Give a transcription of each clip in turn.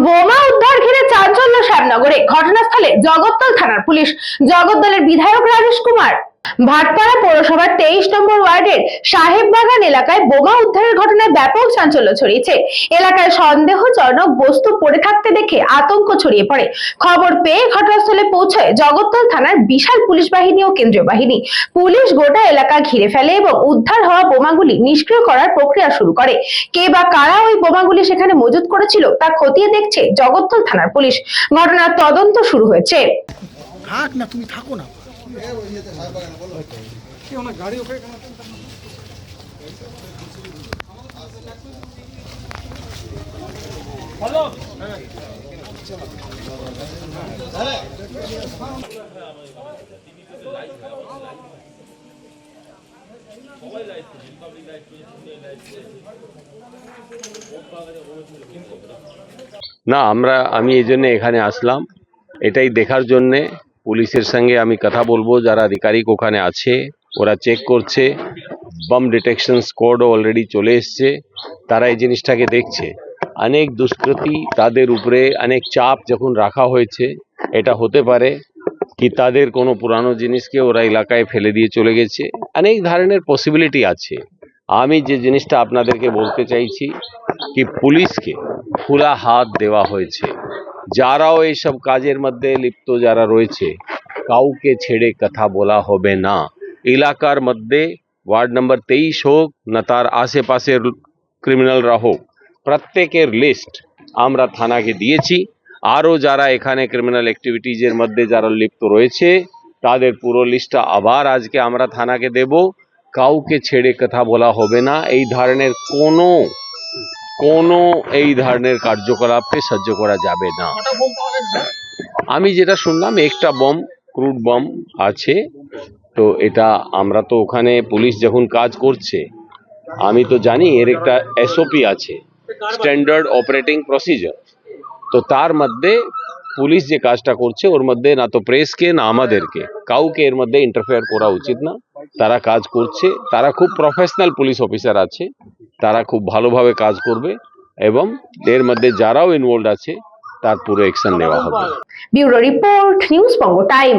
বোমা উদ্ধার ঘিরে চাঞ্চল্য শ্যামনগরে, ঘটনাস্থলে জগদ্দল থানার পুলিশ। জগদ্দলের বিধায়ক রাজেশ কুমার। ভাটপাড়া পৌরসভার 23 নম্বর ওয়ার্ডের সাহেববাগান এলাকায় বোমা উদ্ধারের ঘটনায় ব্যাপক চাঞ্চল্য ছড়িয়েছে। এলাকায় সন্দেহজনক বস্তু পড়ে থাকতে দেখে আতঙ্ক ছড়িয়ে পড়ে। খবর পেয়ে ঘটনাস্থলে পৌঁছায় জগদ্দল থানার বিশাল পুলিশ বাহিনী ও কেন্দ্রীয় বাহিনী। পুলিশ গোটা এলাকা ঘিরে ফেলে এবং উদ্ধার হওয়া বোমাগুলি নিষ্ক্রিয় করার প্রক্রিয়া শুরু করে। কে বা কারা ওই বোমাগুলি সেখানে মজুত করেছিল তা খতিয়ে দেখছে জগদ্দল থানার পুলিশ। ঘটনার তদন্ত শুরু হয়েছে। থাক না, তুমি থাকো না। না, আমি এই জন্য এখানে আসলাম, এটাই দেখার জন্যে। পুলিশের সঙ্গে আমি কথা বলবো, যারা আধিকারিক ওখানে আছে ওরা চেক করছে। বম ডিটেকশন স্কোয়াডও অলরেডি চলে এসছে, তারা এই জিনিসটাকে দেখছে। অনেক দুষ্কৃতী, তাদের উপরে অনেক চাপ যখন রাখা হয়েছে, এটা হতে পারে কি তাদের কোনো পুরানো জিনিসকে ওরা এলাকায় ফেলে দিয়ে চলে গেছে। অনেক ধরনের পসিবিলিটি আছে। আমি যে জিনিসটা আপনাদেরকে বলতে চাইছি কি পুলিশকে খোলা হাত দেওয়া হয়েছে। যারাও এইসব কাজের মধ্যে লিপ্ত যারা রয়েছে, কাউকে ছেড়ে কথা বলা হবে না। এলাকার মধ্যে ওয়ার্ড নম্বর 23 হোক না তার আশেপাশের ক্রিমিনালরা হোক, প্রত্যেকের লিস্ট আমরা থানাকে দিয়েছি। আরও যারা এখানে ক্রিমিনাল অ্যাক্টিভিটিজের মধ্যে যারা লিপ্ত রয়েছে তাদের পুরো লিস্টটা আবার আজকে আমরা থানাকে দেব। কাউকে ছেড়ে কথা বলা হবে না। এই ধরনের কোনো এই ধরনের কার্যকলাপকে সহ্য করা যাবে না। আমি যেটা শুনলাম একটা বম, ক্রুড বম আছে। তো এটা আমরা তো ওখানে পুলিশ যখন কাজ করছে, আমি তো জানি এর একটা এসওপি আছে, স্ট্যান্ডার্ড অপারেটিং প্রসিজার। তো তার মধ্যে পুলিশ যে কাজটা করছে ওর মধ্যে না তো প্রেসকে না আমাদেরকে কাউকে এর মধ্যে ইন্টারফেয়ার করা উচিত না। তারা কাজ করছে, তারা খুব প্রফেশনাল পুলিশ অফিসার আছে, তারা খুব ভালোভাবে কাজ করবে এবং এর মধ্যে যারাও ইনভলভ আছে তার পুরো অ্যাকশন নেওয়া হবে। Bureau report, news Banga time.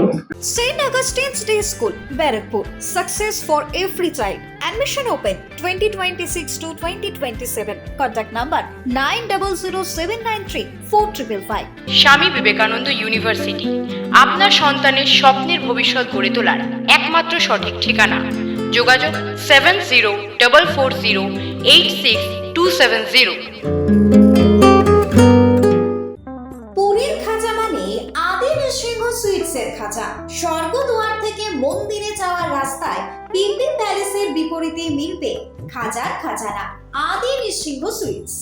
St. Augustine's Day School, Barakpur. Success for every child. Admission open 2026 to 2027. Contact number 9007934555. Swami Vivekananda university আপনার সন্তানের স্বপ্নের ভবিষ্যৎ গড়ে তোলার একমাত্র সঠিক ঠিকানা। যোগাযোগ 7044086270। পুরীর খাঁচা মানে আদি নৃসিংহ সুইটসের খাঁচা। স্বর্গদুয়ার থেকে মন্দিরে যাওয়ার রাস্তায় পিন্ডি প্যালেসের বিপরীতে মিলবে খাজার খাজানা আদি নৃসিংহ সুইটস।